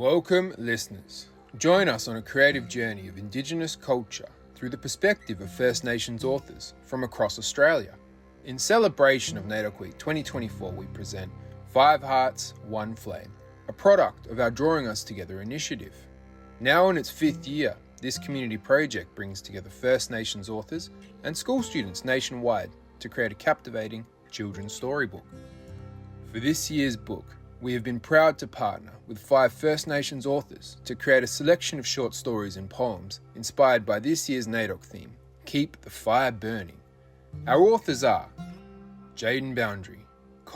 Welcome, listeners. Join us on a creative journey of Indigenous culture through the perspective of First Nations authors from across Australia. In celebration of NAIDOC Week 2024, we present 5 Hearts, 1 Flame, a product of our Drawing Us Together initiative. Now in its 5th year, this community project brings together First Nations authors and school students nationwide to create a captivating children's storybook. For this year's book, we have been proud to partner with 5 First Nations authors to create a selection of short stories and poems inspired by this year's NAIDOC theme, Keep the Fire Burning. Our authors are Jayden Boundry,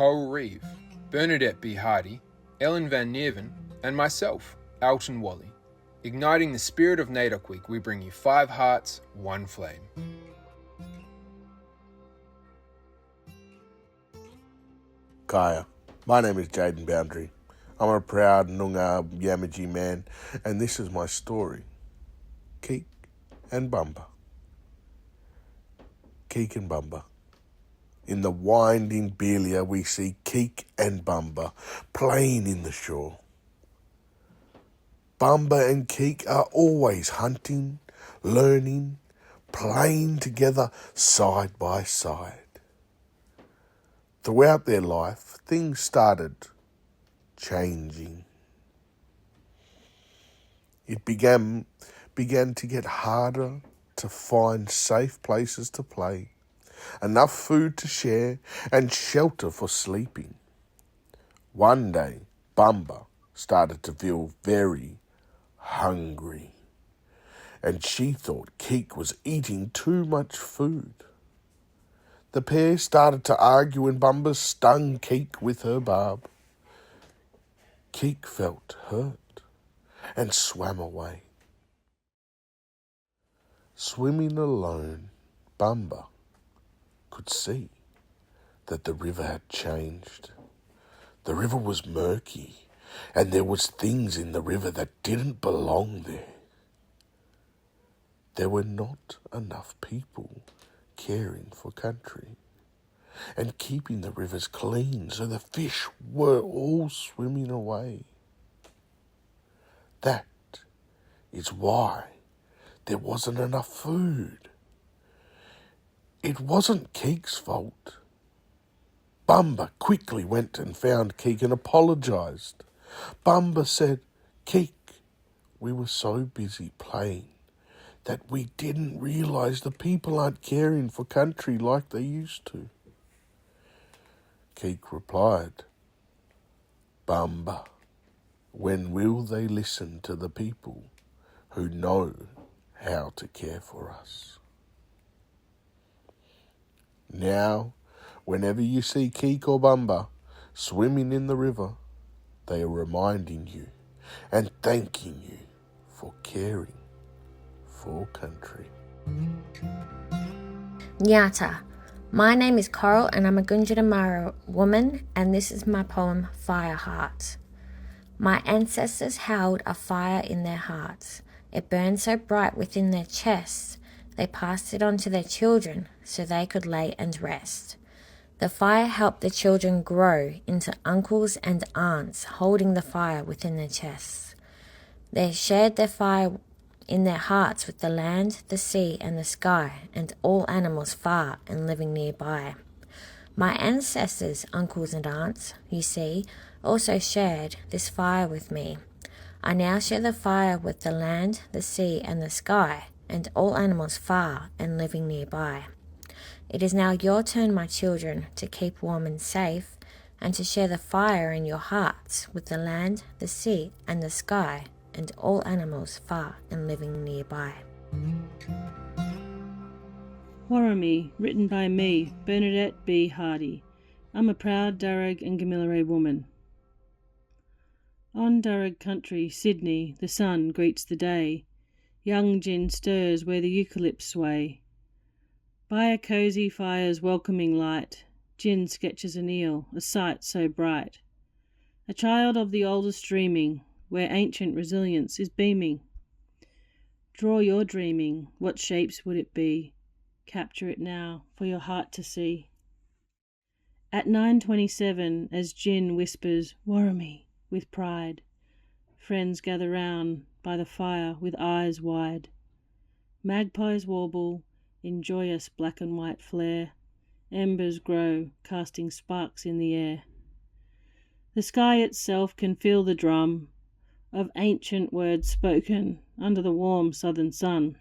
Reeve, Bernadette Hardy, Ellen van Neerven, and myself, Alton Walley. Igniting the spirit of NAIDOC Week, we bring you 5 Hearts, 1 Flame. Kaya. My name is Jayden Boundry. I'm a proud Noongar Yamaji man, and this is my story, Keek and Bumba. Keek and Bumba. In the winding Belia we see Keek and Bumba playing in the shore. Bumba and Keek are always hunting, learning, playing together side by side. Throughout their life, things started changing. It began to get harder to find safe places to play, enough food to share, and shelter for sleeping. One day, Bumba started to feel very hungry, and she thought Keek was eating too much food. The pair started to argue and Bumba stung Keek with her barb. Keek felt hurt and swam away. Swimming alone, Bumba could see that the river had changed. The river was murky and there was things in the river that didn't belong there. There were not enough people caring for country and keeping the rivers clean so the fish were all swimming away. That is why there wasn't enough food. It wasn't Keek's fault. Bumba quickly went and found Keek and apologised. Bumba said, "Keek, we were so busy playing that we didn't realise the people aren't caring for country like they used to." Keek replied, "Bumba, when will they listen to the people who know how to care for us?" Now, whenever you see Keek or Bumba swimming in the river, they are reminding you and thanking you for caring for country. Nyata. My name is Coral and I'm a Gundjadamara woman, and this is my poem, Fire Heart. My ancestors held a fire in their hearts. It burned so bright within their chests, they passed it on to their children so they could lay and rest. The fire helped the children grow into uncles and aunts, holding the fire within their chests. They shared their fire in their hearts with the land, the sea, and the sky, and all animals far and living nearby. My ancestors, uncles and aunts, you see, also shared this fire with me. I now share the fire with the land, the sea, and the sky, and all animals far and living nearby. It is now your turn, my children, to keep warm and safe, and to share the fire in your hearts with the land, the sea, and the sky, and all animals far and living nearby. Warrami, written by me, Bernadette Hardy. I'm a proud Darug and Gamilaroi woman. On Darug country, Sydney, the sun greets the day. Young gin stirs where the eucalypts sway. By a cosy fire's welcoming light, gin sketches an eel, a sight so bright. A child of the oldest dreaming, where ancient resilience is beaming. Draw your dreaming, what shapes would it be? Capture it now for your heart to see. At 9:27, as gin whispers, Warrami, with pride, Friends gather round by the fire with eyes wide. Magpies warble in joyous black and white flare. Embers grow, casting sparks in the air. The sky itself can feel the drum of ancient words spoken under the warm southern sun.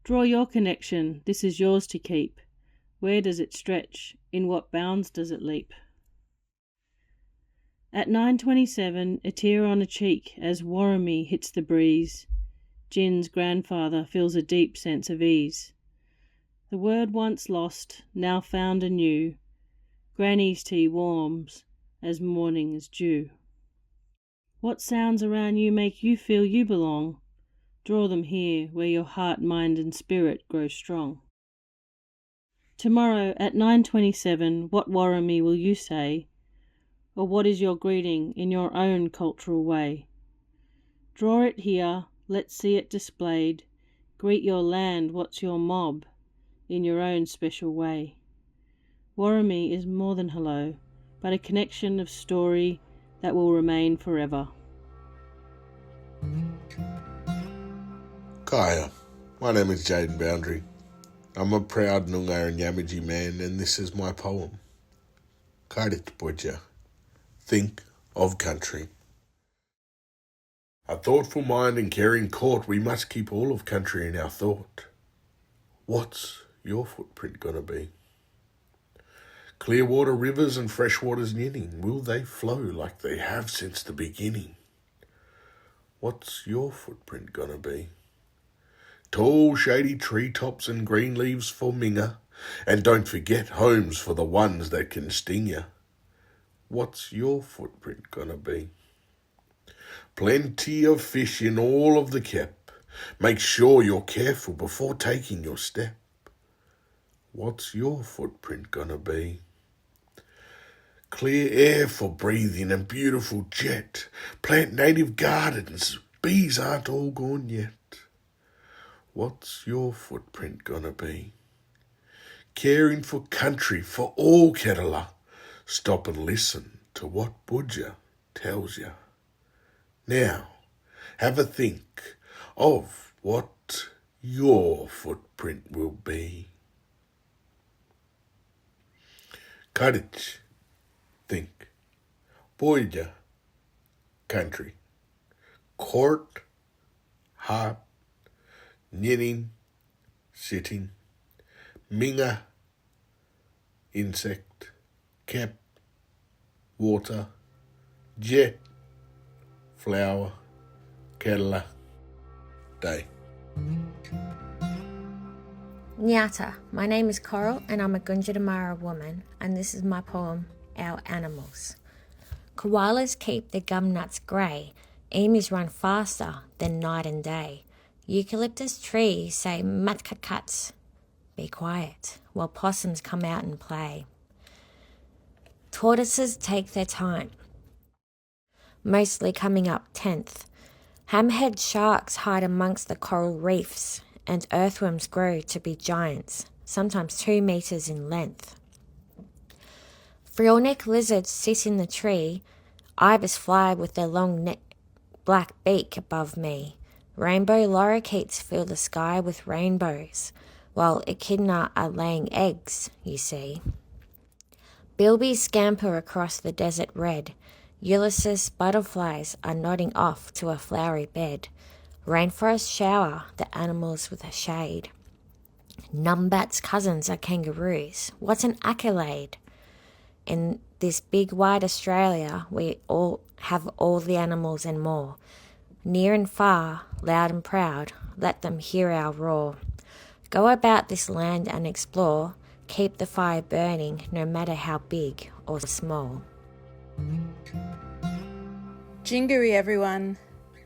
Draw your connection, this is yours to keep. Where does it stretch? In what bounds does it leap? At 9:27, a tear on a cheek as Warramie hits the breeze. Jin's grandfather feels a deep sense of ease. The word once lost, now found anew. Granny's tea warms as morning is due. What sounds around you make you feel you belong? Draw them here where your heart, mind and spirit grow strong. Tomorrow at 9:27, what Warramie will you say? Or what is your greeting in your own cultural way? Draw it here, let's see it displayed. Greet your land, what's your mob, in your own special way. Warramie is more than hello, but a connection of story that will remain forever. Kaya, my name is Jayden Boundry. I'm a proud Noongar and Yamaji man, and this is my poem. Kairit Puja, think of country. A thoughtful mind and caring court, we must keep all of country in our thought. What's your footprint gonna be? Clear water rivers and fresh waters ninning, will they flow like they have since the beginning? What's your footprint gonna be? Tall shady treetops and green leaves for Minga, and don't forget homes for the ones that can sting ya. What's your footprint gonna be? Plenty of fish in all of the Kep. Make sure you're careful before taking your step. What's your footprint gonna be? Clear air for breathing and beautiful jet. Plant native gardens, bees aren't all gone yet. What's your footprint gonna be? Caring for country for all Kerala. Stop and listen to what Budja tells ya. Now, have a think of what your footprint will be. Courage, think. Budja, country. Court, heart. Knitting, sitting. Minga, insect. Kep, water. Jet, flower. Kerala, day. Nyata, my name is Coral and I'm a Gunditjmara woman, and this is my poem, Our Animals. Koalas keep their gum nuts grey, emus run faster than night and day. Eucalyptus trees say mat-cut-cuts, be quiet, while possums come out and play. Tortoises take their time, mostly coming up 10th. Hammerhead sharks hide amongst the coral reefs, and earthworms grow to be giants, sometimes 2 meters in length. Frill-neck lizards sit in the tree, ibis fly with their long black beak above me. Rainbow lorikeets fill the sky with rainbows, while echidna are laying eggs, you see. Bilbies scamper across the desert red. Ulysses butterflies are nodding off to a flowery bed. Rainforests shower the animals with a shade. Numbat's cousins are kangaroos. What's an accolade? In this big wide Australia, we all have all the animals and more. Near and far, loud and proud, let them hear our roar. Go about this land and explore. Keep the fire burning, no matter how big or small. Jingari everyone,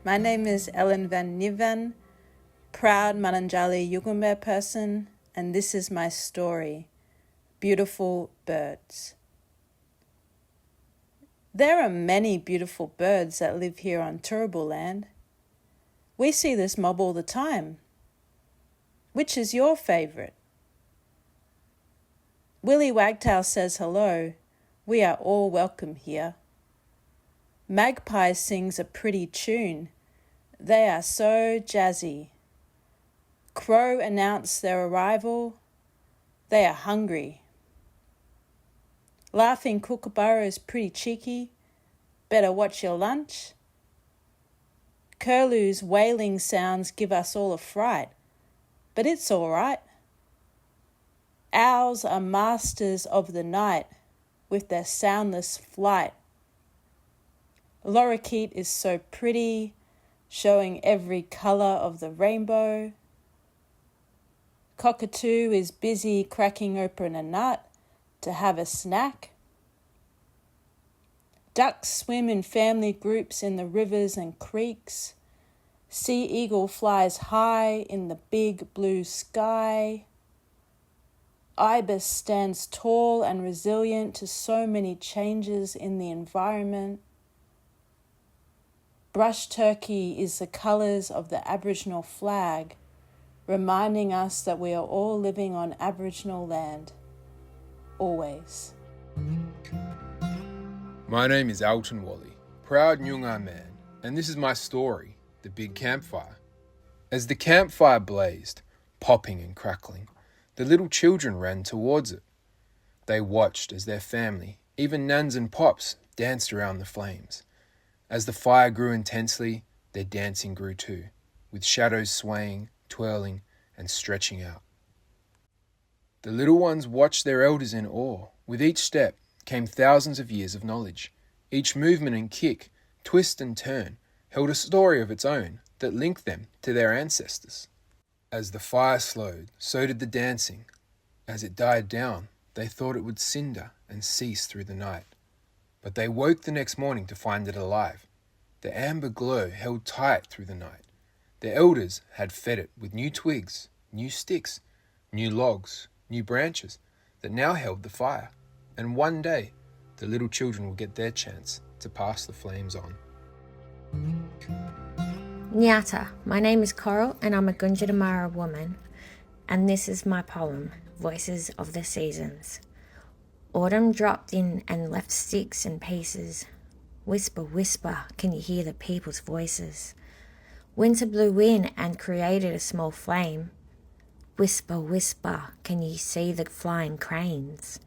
my name is Ellen van Neerven, proud Mananjali Yugambeh person, and this is my story, Beautiful Birds. There are many beautiful birds that live here on Turrbal land. We see this mob all the time. Which is your favourite? Willie Wagtail says hello. We are all welcome here. Magpie sings a pretty tune. They are so jazzy. Crow announce their arrival. They are hungry. Laughing kookaburra's pretty cheeky. Better watch your lunch. Curlew's wailing sounds give us all a fright, but it's all right. Owls are masters of the night with their soundless flight. Lorikeet is so pretty, showing every colour of the rainbow. Cockatoo is busy cracking open a nut to have a snack. Ducks swim in family groups in the rivers and creeks. Sea eagle flies high in the big blue sky. Ibis stands tall and resilient to so many changes in the environment. Brush turkey is the colours of the Aboriginal flag, reminding us that we are all living on Aboriginal land. Always. My name is Alton Walley, proud Nyungar man, and this is my story, The Big Campfire. As the campfire blazed, popping and crackling, the little children ran towards it. They watched as their family, even nans and pops, danced around the flames. As the fire grew intensely, their dancing grew too, with shadows swaying, twirling, and stretching out. The little ones watched their elders in awe. With each step came thousands of years of knowledge. Each movement and kick, twist and turn, held a story of its own that linked them to their ancestors. As the fire slowed, so did the dancing. As it died down, they thought it would cinder and cease through the night. But they woke the next morning to find it alive. The amber glow held tight through the night. The elders had fed it with new twigs, new sticks, new logs, new branches that now held the fire. And one day, the little children will get their chance to pass the flames on. Nyata, my name is Coral and I'm a Gunditjmara woman, and this is my poem, Voices of the Seasons. Autumn dropped in and left sticks and pieces. Whisper, whisper, can you hear the people's voices? Winter blew in and created a small flame. Whisper, whisper, can you see the flying cranes?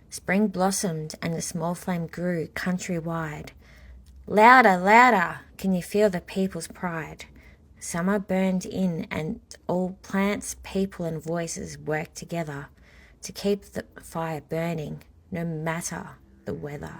Spring blossomed and the small flame grew countrywide. Louder, louder, can you feel the people's pride? Summer burned in and all plants, people and voices worked together to keep the fire burning no matter the weather.